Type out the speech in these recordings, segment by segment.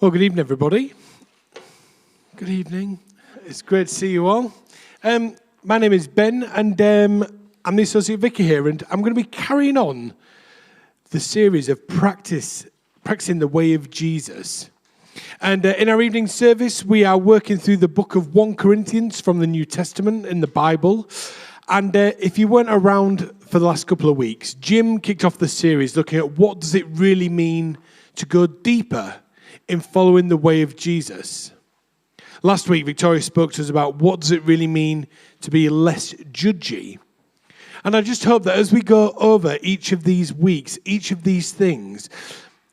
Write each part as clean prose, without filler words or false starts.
Well, good evening, everybody. Good evening. It's great to see you all. My name is Ben, and I'm the Associate Vicar here, and I'm going to be carrying on the series of practicing the way of Jesus. And in our evening service, we are working through the book of 1 Corinthians from the New Testament in the Bible. And if you weren't around for the last couple of weeks, Jim kicked off the series looking at what does it really mean to go deeper in following the way of Jesus. Last week, Victoria spoke to us about what does it really mean to be less judgy. And I just hope that as we go over each of these weeks, each of these things,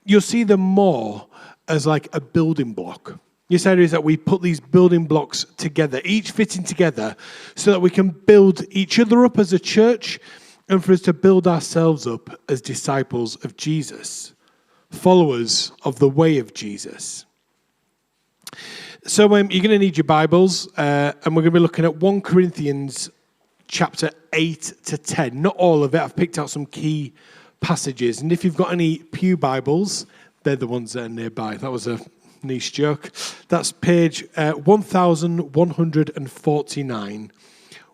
you'll see them more as like a building block. This idea is that we put these building blocks together, each fitting together, so that we can build each other up as a church and for us to build ourselves up as disciples of Jesus, followers of the way of Jesus. So you're going to need your Bibles, and we're going to be looking at 1 Corinthians chapter 8 to 10. Not all of it. I've picked out some key passages. And if you've got any pew Bibles, they're the ones that are nearby. That was a niche joke. That's page 1149.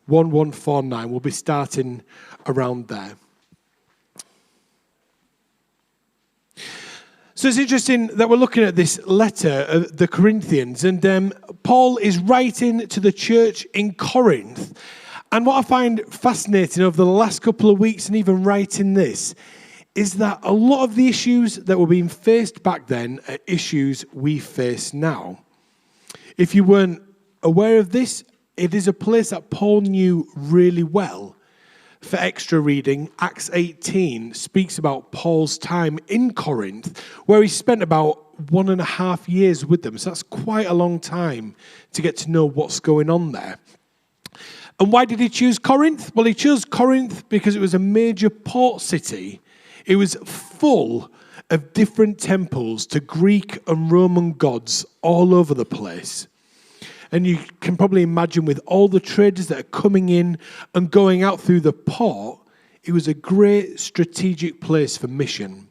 1149. We'll be starting around there. So it's interesting that we're looking at this letter of the Corinthians, and Paul is writing to the church in Corinth. And what I find fascinating over the last couple of weeks and even writing this is that a lot of the issues that were being faced back then are issues we face now. If you weren't aware of this, it is a place that Paul knew really well. For extra reading, Acts 18 speaks about Paul's time in Corinth, where he spent about 1.5 years with them. So that's quite a long time to get to know what's going on there. And why did he choose Corinth? Well, he chose Corinth because it was a major port city. It was full of different temples to Greek and Roman gods all over the place. And you can probably imagine with all the traders that are coming in and going out through the port, it was a great strategic place for mission.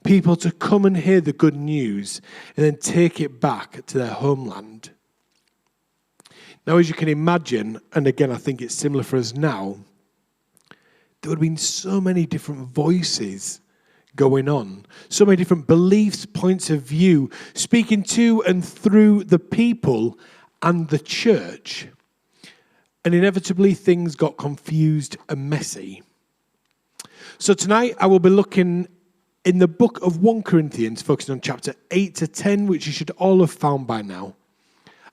People to come and hear the good news and then take it back to their homeland. Now, as you can imagine, and again, I think it's similar for us now, there would have been so many different voices going on, so many different beliefs, points of view, speaking to and through the people and the church. And inevitably, things got confused and messy. So tonight, I will be looking in the book of 1 Corinthians, focusing on chapter 8 to 10, which you should all have found by now,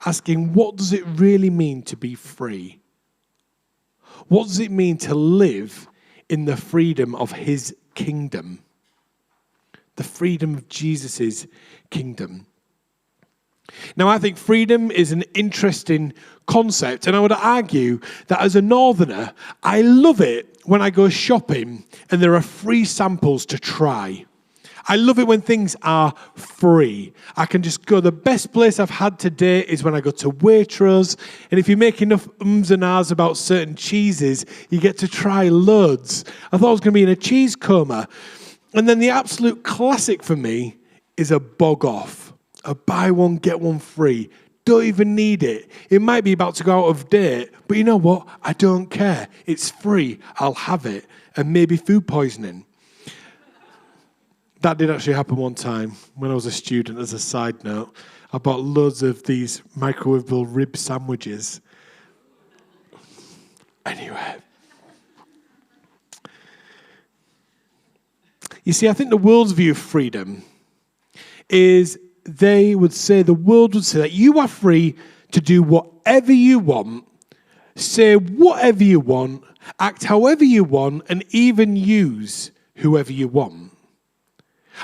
asking, what does it really mean to be free? What does it mean to live in the freedom of his kingdom? The freedom of Jesus' kingdom. Now, I think freedom is an interesting concept, and I would argue that as a northerner, I love it when I go shopping and there are free samples to try. I love it when things are free. I can just go. The best place I've had today is when I go to Waitrose, and if you make enough ums and ahs about certain cheeses, you get to try loads. I thought I was going to be in a cheese coma. And then the absolute classic for me is a bog off. A buy one, get one free. Don't even need it. It might be about to go out of date, but you know what? I don't care. It's free. I'll have it. And maybe food poisoning. That did actually happen one time when I was a student, as a side note. I bought loads of these microwavable rib sandwiches. Anyway. You see, I think the world's view of freedom is the world would say that you are free to do whatever you want, say whatever you want, act however you want, and even use whoever you want.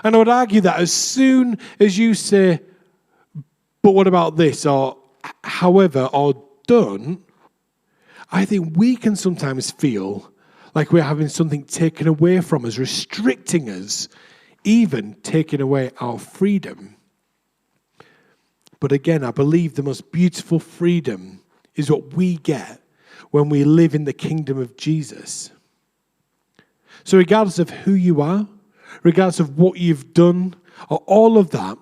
And I would argue that as soon as you say, but what about this, or however, or don't, I think we can sometimes feel like we're having something taken away from us, restricting us, even taking away our freedom. But again, I believe the most beautiful freedom is what we get when we live in the kingdom of Jesus. So regardless of who you are, regardless of what you've done, or all of that,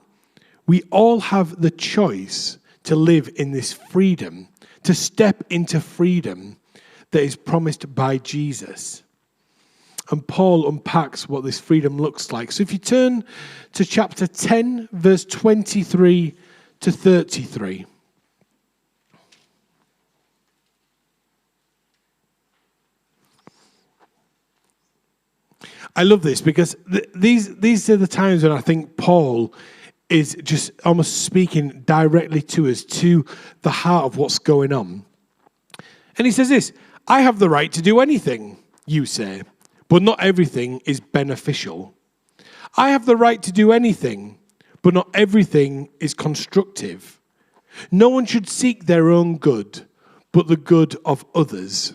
We all have the choice to live in this freedom, to step into freedom that is promised by Jesus. And Paul unpacks what this freedom looks like. So if you turn to chapter 10, verse 23 to 33. I love this because these are the times when I think Paul is just almost speaking directly to us, to the heart of what's going on. And he says this, I have the right to do anything, you say, but not everything is beneficial. I have the right to do anything, but not everything is constructive. No one should seek their own good, but the good of others.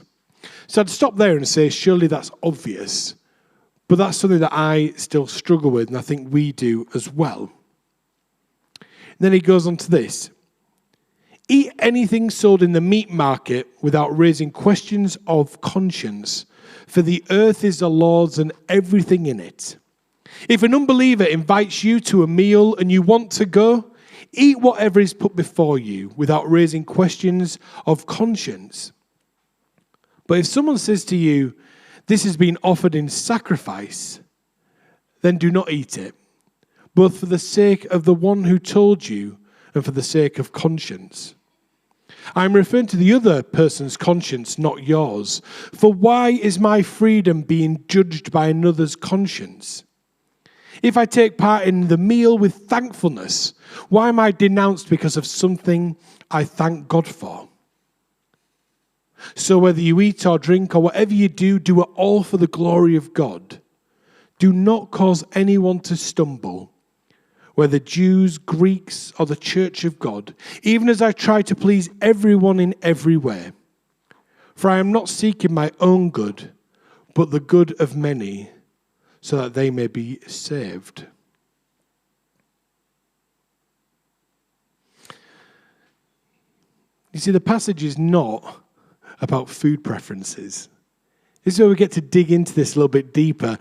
So I'd stop there and say, surely that's obvious. But that's something that I still struggle with, and I think we do as well. And then he goes on to this. Eat anything sold in the meat market without raising questions of conscience, for the earth is the Lord's and everything in it. If an unbeliever invites you to a meal and you want to go, eat whatever is put before you without raising questions of conscience. But if someone says to you, this has been offered in sacrifice, then do not eat it, both for the sake of the one who told you and for the sake of conscience. I'm referring to the other person's conscience, not yours. For why is my freedom being judged by another's conscience? If I take part in the meal with thankfulness, why am I denounced because of something I thank God for? So whether you eat or drink or whatever you do, do it all for the glory of God. Do not cause anyone to stumble, whether Jews, Greeks, or the church of God, even as I try to please everyone in every way. For I am not seeking my own good, but the good of many, so that they may be saved. You see, the passage is not about food preferences. This is where we get to dig into this a little bit deeper.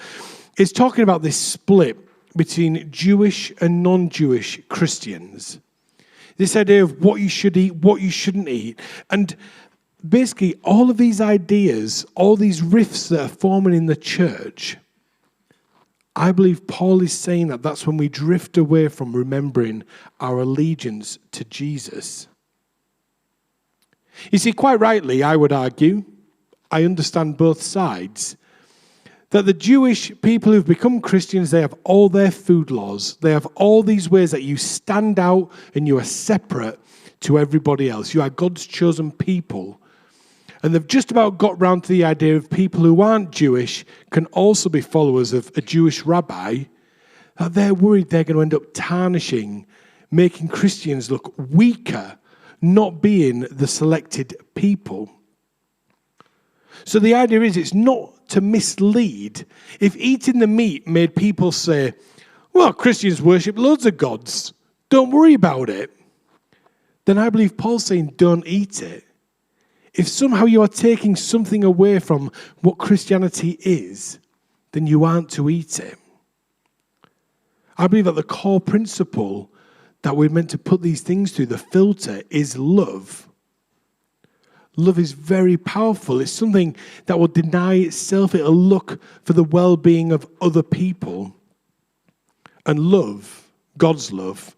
It's talking about this split between Jewish and non-Jewish Christians. This idea of what you should eat, what you shouldn't eat. And basically all of these ideas, all these rifts that are forming in the church, I believe Paul is saying that that's when we drift away from remembering our allegiance to Jesus. You see, quite rightly, I would argue, I understand both sides, that the Jewish people who've become Christians, they have all their food laws. They have all these ways that you stand out and you are separate to everybody else. You are God's chosen people. And they've just about got round to the idea of people who aren't Jewish can also be followers of a Jewish rabbi, that they're worried they're going to end up tarnishing, making Christians look weaker, not being the selected people. So the idea is it's not to mislead. If eating the meat made people say, well, Christians worship loads of gods, don't worry about it, then I believe Paul's saying don't eat it. If somehow you are taking something away from what Christianity is, then you aren't to eat it. I believe that the core principle that we're meant to put these things through, the filter, is love. Love is very powerful. It's something that will deny itself. It'll look for the well-being of other people. And love, God's love,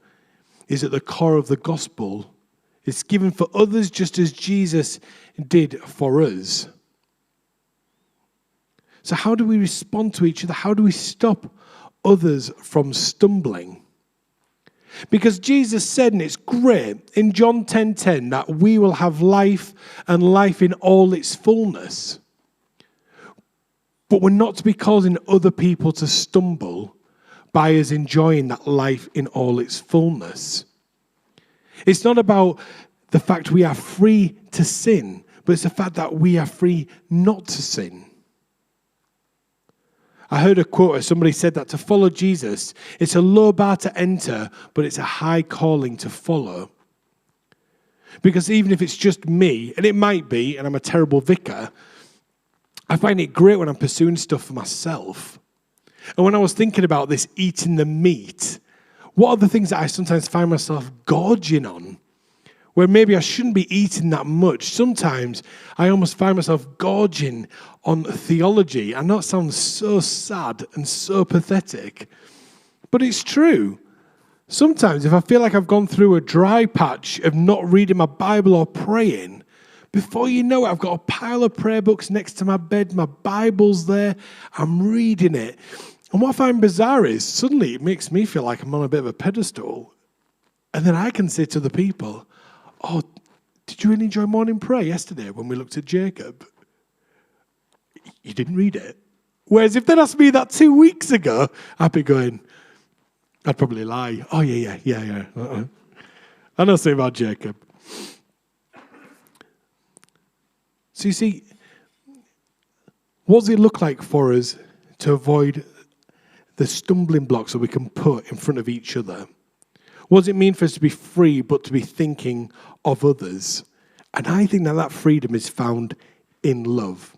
is at the core of the gospel. It's given for others just as Jesus did for us. So how do we respond to each other? How do we stop others from stumbling? Because Jesus said, and it's great, in John 10:10, that we will have life and life in all its fullness. But we're not to be causing other people to stumble by us enjoying that life in all its fullness. It's not about the fact we are free to sin, but it's the fact that we are free not to sin. I heard a quote where somebody said that to follow Jesus, it's a low bar to enter, but it's a high calling to follow. Because even if it's just me, and it might be, and I'm a terrible vicar, I find it great when I'm pursuing stuff for myself. And when I was thinking about this eating the meat, What are the things that I sometimes find myself gorging on? Where maybe I shouldn't be eating that much. Sometimes I almost find myself gorging on theology. I know it sounds so sad and so pathetic, but it's true. Sometimes if I feel like I've gone through a dry patch of not reading my Bible or praying, before you know it, I've got a pile of prayer books next to my bed, my Bible's there, I'm reading it. And what I find bizarre is suddenly it makes me feel like I'm on a bit of a pedestal. And then I can say to the people, oh, did you really enjoy morning prayer yesterday when we looked at Jacob? You didn't read it. Whereas if they'd asked me that 2 weeks ago, I'd be going, I'd probably lie. Oh, yeah. I know something about Jacob. So you see, what does it look like for us to avoid the stumbling blocks that we can put in front of each other? What does it mean for us to be free, but to be thinking of others? And I think that freedom is found in love.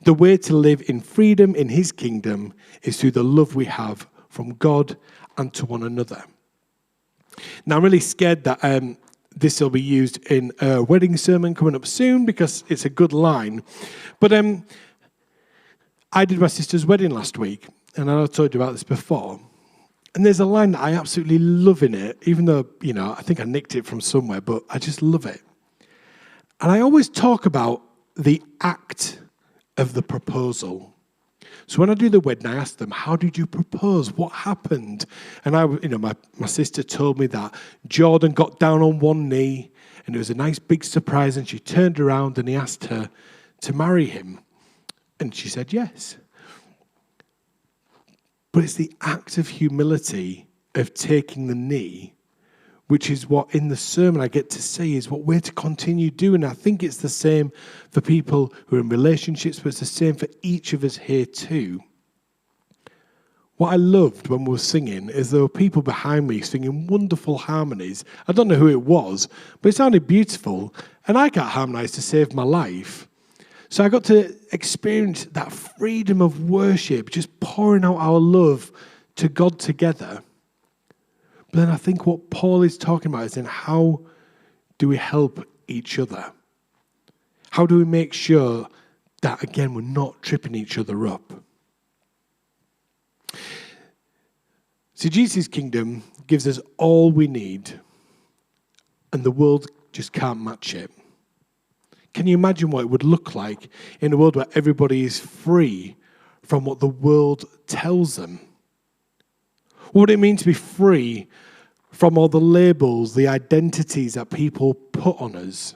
The way to live in freedom in his kingdom is through the love we have from God and to one another. Now, I'm really scared that this will be used in a wedding sermon coming up soon because it's a good line. But I did my sister's wedding last week, and I told you about this before. And there's a line that I absolutely love in it, even though, I think I nicked it from somewhere, but I just love it. And I always talk about the act of the proposal. So when I do the wedding, I ask them, how did you propose? What happened? And my sister told me that Jordan got down on one knee, and it was a nice big surprise, and she turned around and he asked her to marry him. And she said yes. But it's the act of humility of taking the knee, which is what in the sermon I get to say is what we're to continue doing. I think it's the same for people who are in relationships, but it's the same for each of us here too. What I loved when we were singing is there were people behind me singing wonderful harmonies. I don't know who it was, but it sounded beautiful, and I can't harmonize to save my life. So I got to experience that freedom of worship, just pouring out our love to God together. But then I think what Paul is talking about is in how do we help each other? How do we make sure that, again, we're not tripping each other up? See, Jesus' kingdom gives us all we need, and the world just can't match it. Can you imagine what it would look like in a world where everybody is free from what the world tells them? What would it mean to be free from all the labels, the identities that people put on us?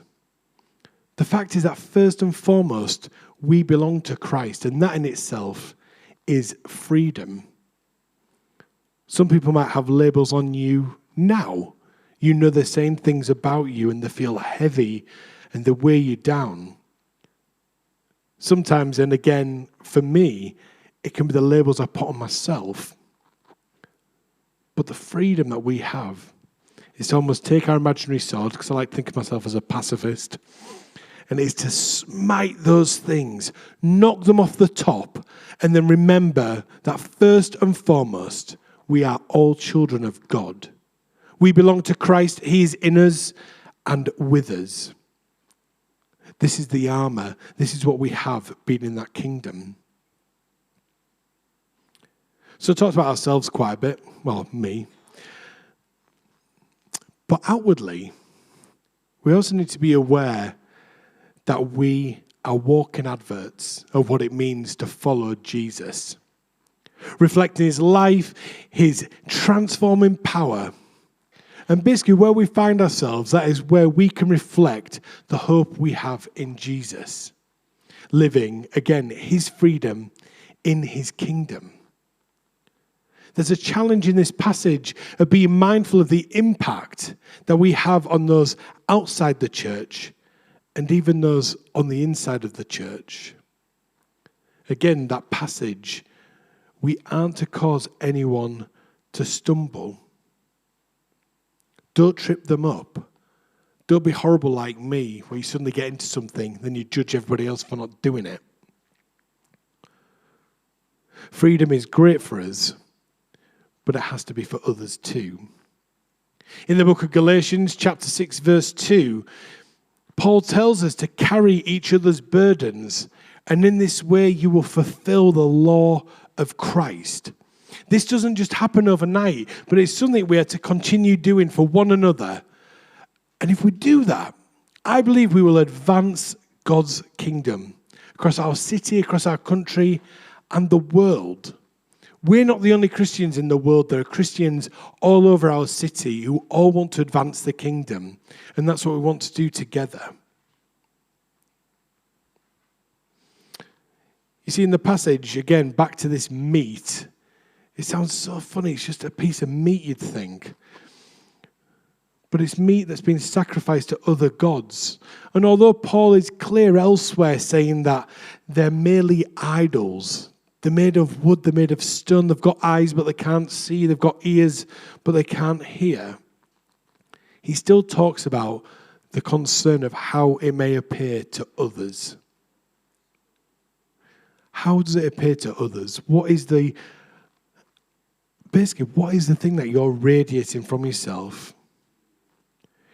The fact is that first and foremost, we belong to Christ, and that in itself is freedom. Some people might have labels on you now. You know they're saying things about you and they feel heavy and they weigh you down. Sometimes, and again, for me, it can be the labels I put on myself. But the freedom that we have is to almost take our imaginary sword, because I like to think of myself as a pacifist, and it's to smite those things, knock them off the top, and then remember that first and foremost, we are all children of God. We belong to Christ. He is in us and with us. This is the armor. This is what we have being in that kingdom. So I talked about ourselves quite a bit. Well, me. But outwardly, we also need to be aware that we are walking adverts of what it means to follow Jesus. Reflecting his life, his transforming power. And basically where we find ourselves, that is where we can reflect the hope we have in Jesus. Living, again, his freedom in his kingdom. There's a challenge in this passage of being mindful of the impact that we have on those outside the church and even those on the inside of the church. Again, that passage, we aren't to cause anyone to stumble. Don't trip them up. Don't be horrible like me, where you suddenly get into something, then you judge everybody else for not doing it. Freedom is great for us, but it has to be for others too. In the book of Galatians, chapter 6, verse 2, Paul tells us to carry each other's burdens, and in this way you will fulfill the law of Christ. This doesn't just happen overnight, but it's something we are to continue doing for one another. And if we do that, I believe we will advance God's kingdom across our city, across our country, and the world. We're not the only Christians in the world. There are Christians all over our city who all want to advance the kingdom. And that's what we want to do together. You see, in the passage, again, back to this meat, it sounds so funny. It's just a piece of meat, you'd think. But it's meat that's been sacrificed to other gods. And although Paul is clear elsewhere saying that they're merely idols, they're made of wood, they're made of stone, they've got eyes but they can't see, they've got ears but they can't hear, he still talks about the concern of how it may appear to others. How does it appear to others? What is the thing that you're radiating from yourself?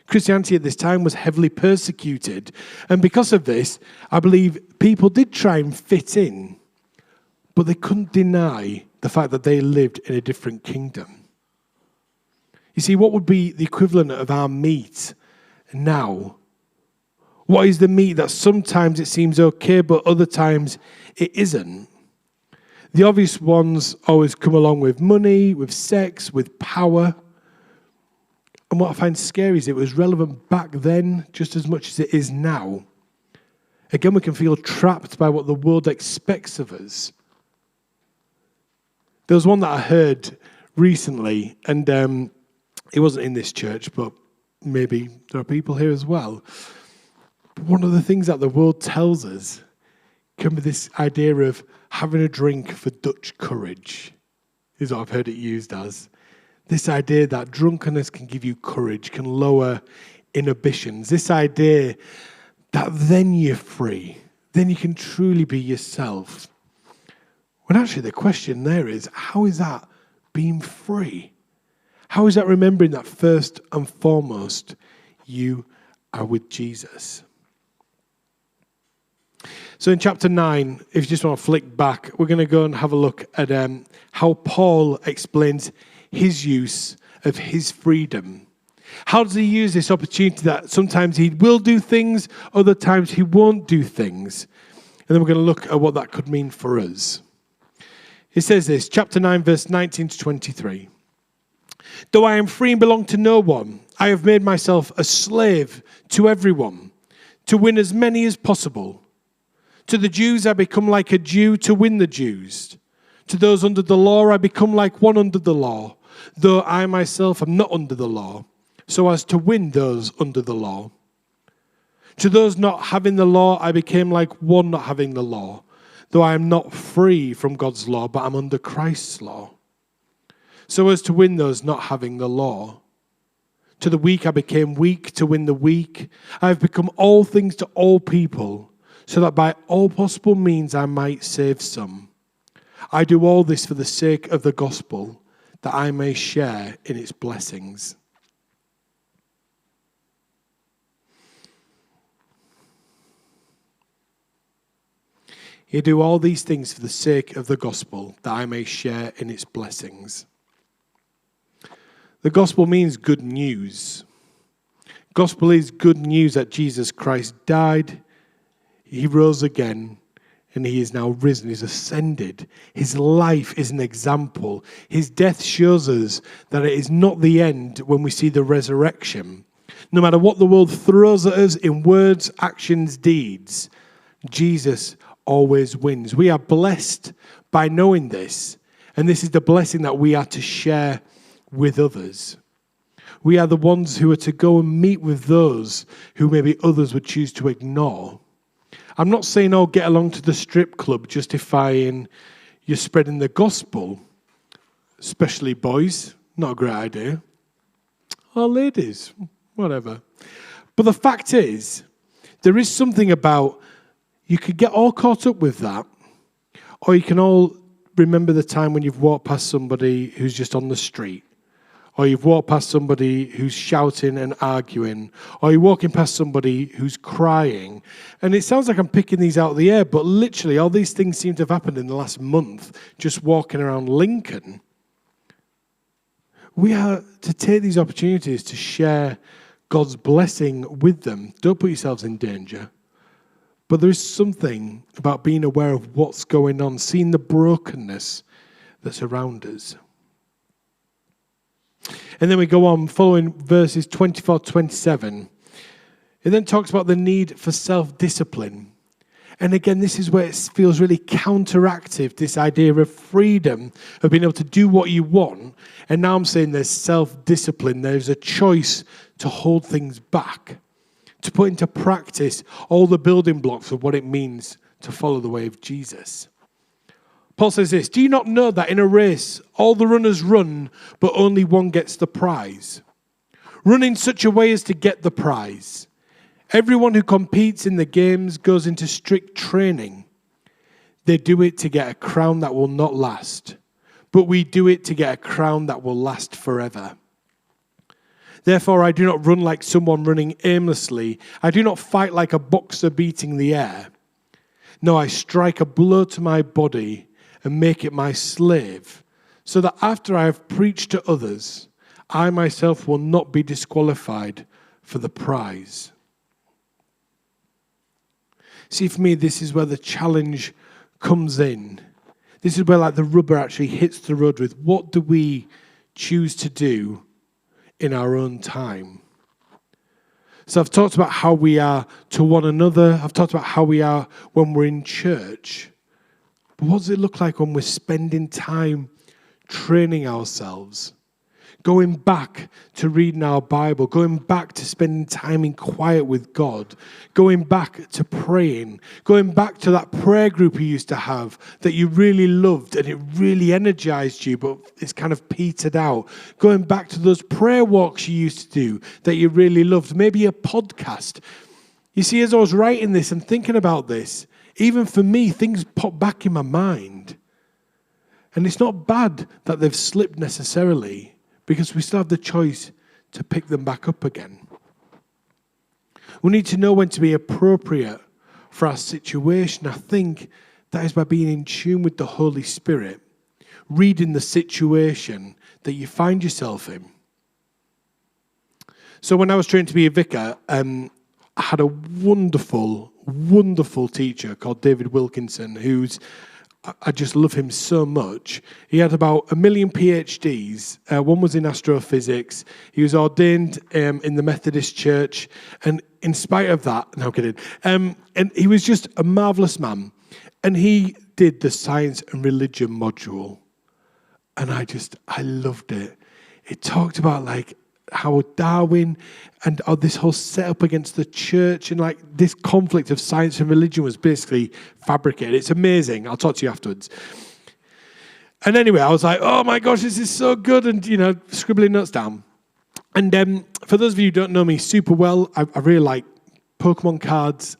Christianity at this time was heavily persecuted. And because of this, I believe people did try and fit in, but they couldn't deny the fact that they lived in a different kingdom. You see, what would be the equivalent of our meat now? What is the meat that sometimes it seems okay, but other times it isn't? The obvious ones always come along with money, with sex, with power. And what I find scary is it was relevant back then just as much as it is now. Again, we can feel trapped by what the world expects of us. There was one that I heard recently, and it wasn't in this church, but maybe there are people here as well. But one of the things that the world tells us can be this idea of having a drink for Dutch courage, is what I've heard it used as. This idea that drunkenness can give you courage, can lower inhibitions. This idea that then you're free, then you can truly be yourself. When actually the question there is, how is that being free? How is that remembering that first and foremost, you are with Jesus? So in chapter 9, if you just want to flick back, we're going to go and have a look at how Paul explains his use of his freedom. How does he use this opportunity that sometimes he will do things, other times he won't do things? And then we're going to look at what that could mean for us. It says this, chapter 9, verse 19 to 23. Though I am free and belong to no one, I have made myself a slave to everyone, to win as many as possible. To the Jews I become like a Jew to win the Jews. To those under the law I become like one under the law, though I myself am not under the law, so as to win those under the law. To those not having the law I became like one not having the law, though I am not free from God's law, but am under Christ's law, so as to win those not having the law. To the weak I became weak to win the weak. I have become all things to all people, so that by all possible means I might save some. I do all this for the sake of the gospel, that I may share in its blessings. You do all these things for the sake of the gospel, that I may share in its blessings. The gospel means good news. Gospel is good news that Jesus Christ died, he rose again, and he is now risen. He's ascended. His life is an example. His death shows us that it is not the end when we see the resurrection. No matter what the world throws at us in words, actions, deeds, Jesus always wins. We are blessed by knowing this, and this is the blessing that we are to share with others. We are the ones who are to go and meet with those who maybe others would choose to ignore. I'm not saying, get along to the strip club, justifying you're spreading the gospel, especially boys. Not a great idea. Or ladies, whatever. But the fact is, there is something about, you could get all caught up with that, or you can all remember the time when you've walked past somebody who's just on the street? Or you've walked past somebody who's shouting and arguing, or you're walking past somebody who's crying. And it sounds like I'm picking these out of the air, but literally all these things seem to have happened in the last month, just walking around Lincoln. We are to take these opportunities to share God's blessing with them. Don't put yourselves in danger. But there is something about being aware of what's going on, seeing the brokenness that's around us. And then we go on, following verses 24-27. It then talks about the need for self-discipline. And again, this is where it feels really counteractive, this idea of freedom, of being able to do what you want. And now I'm saying there's self-discipline. There's a choice to hold things back, to put into practice all the building blocks of what it means to follow the way of Jesus. Paul says this, do you not know that in a race, all the runners run, but only one gets the prize? Run in such a way as to get the prize. Everyone who competes in the games goes into strict training. They do it to get a crown that will not last, but we do it to get a crown that will last forever. Therefore, I do not run like someone running aimlessly. I do not fight like a boxer beating the air. No, I strike a blow to my body and make it my slave, so that after I have preached to others, I myself will not be disqualified for the prize. See, for me, this is where the challenge comes in. This is where like the rubber actually hits the road with what do we choose to do in our own time. So I've talked about how we are to one another. I've talked about how we are when we're in church. But what does it look like when we're spending time training ourselves? Going back to reading our Bible, going back to spending time in quiet with God, going back to praying, going back to that prayer group you used to have that you really loved and it really energized you, but it's kind of petered out. Going back to those prayer walks you used to do that you really loved, maybe a podcast. You see, as I was writing this and thinking about this, even for me, things pop back in my mind. And it's not bad that they've slipped necessarily, because we still have the choice to pick them back up again. We need to know when to be appropriate for our situation. I think that is by being in tune with the Holy Spirit, reading the situation that you find yourself in. So when I was trained to be a vicar, I had a wonderful teacher called David Wilkinson, I just love him so much. He had about 1 million PhDs. One was in astrophysics. He was ordained in the Methodist Church. And in spite of that, no I'm kidding. And he was just a marvelous man. And he did the science and religion module. And I loved it. It talked about like how Darwin and this whole setup against the church and like this conflict of science and religion was basically fabricated. It's amazing. I'll talk to you afterwards. And anyway, I was like, oh my gosh, this is so good. And, scribbling notes down. And for those of you who don't know me super well, I really like Pokemon cards,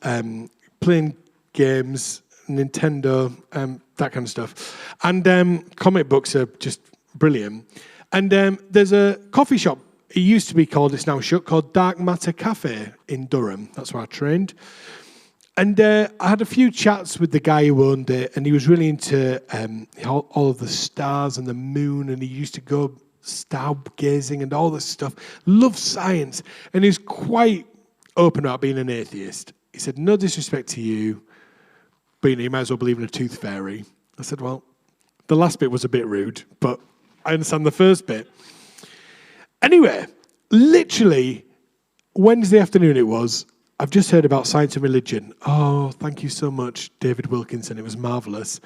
playing games, Nintendo, that kind of stuff. And comic books are just brilliant. And there's a coffee shop. It used to be called, it's now shut, called Dark Matter Cafe in Durham. That's where I trained. And I had a few chats with the guy who owned it, and he was really into all of the stars and the moon, and he used to go stargazing and all this stuff. Loved science, and he was quite open about being an atheist. He said, no disrespect to you, but you might as well believe in a tooth fairy. I said, well, the last bit was a bit rude, but I understand the first bit. Anyway, literally, Wednesday afternoon it was, I've just heard about science and religion. Oh, thank you so much, David Wilkinson. It was marvellous.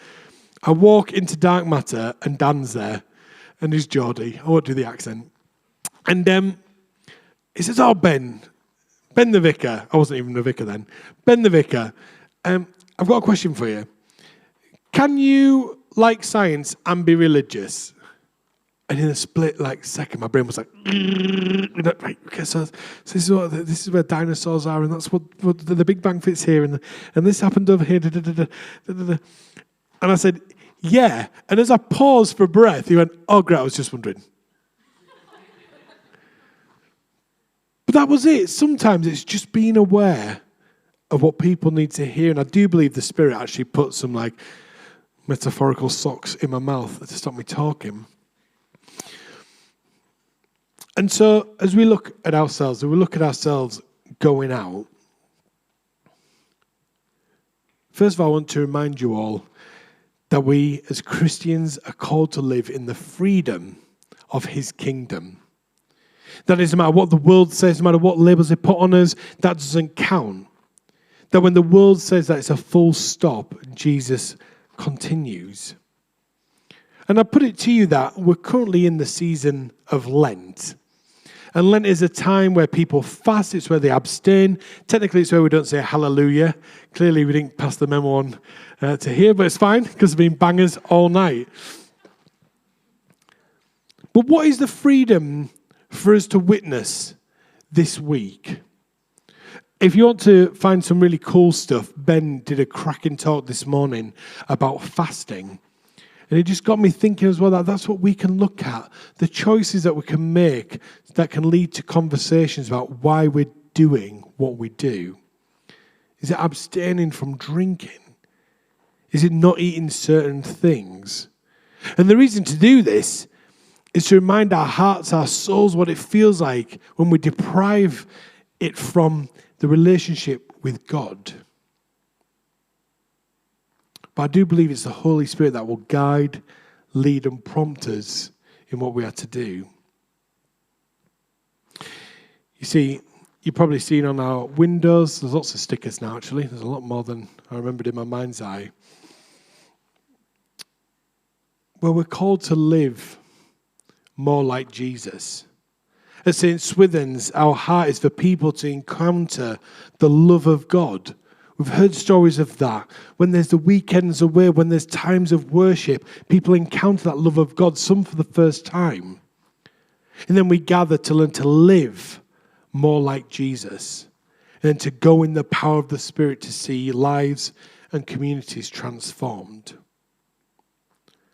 I walk into Dark Matter and Dan's there, and he's Geordie. I won't do the accent. And he says, oh, Ben the vicar. I wasn't even a vicar then. Ben the vicar, I've got a question for you. Can you like science and be religious? And in a split second, my brain was like, right, okay, so this is where dinosaurs are, and that's what the Big Bang fits here, and this happened over here. And I said, Yeah. And as I paused for breath, he went, oh, great, I was just wondering. But that was it. Sometimes it's just being aware of what people need to hear. And I do believe the Spirit actually put some like metaphorical socks in my mouth to stop me talking. And so as we look at ourselves, going out, first of all, I want to remind you all that we as Christians are called to live in the freedom of his kingdom. That doesn't matter what the world says, no matter what labels they put on us, that doesn't count. That when the world says that it's a full stop, Jesus continues. And I put it to you that we're currently in the season of Lent. And Lent is a time where people fast, it's where they abstain. Technically, it's where we don't say hallelujah. Clearly, we didn't pass the memo on to here, but it's fine because there've been bangers all night. But what is the freedom for us to witness this week? If you want to find some really cool stuff, Ben did a cracking talk this morning about fasting. And it just got me thinking as well that that's what we can look at, the choices that we can make that can lead to conversations about why we're doing what we do. Is it abstaining from drinking? Is it not eating certain things? And the reason to do this is to remind our hearts, our souls, what it feels like when we deprive it from the relationship with God. But I do believe it's the Holy Spirit that will guide, lead, and prompt us in what we are to do. You see, you've probably seen on our windows, there's lots of stickers now actually, there's a lot more than I remembered in my mind's eye. Well, we're called to live more like Jesus. At St. Swithin's, our heart is for people to encounter the love of God. We've heard stories of that. When there's the weekends away, when there's times of worship, people encounter that love of God, some for the first time. And then we gather to learn to live more like Jesus. And then to go in the power of the Spirit to see lives and communities transformed.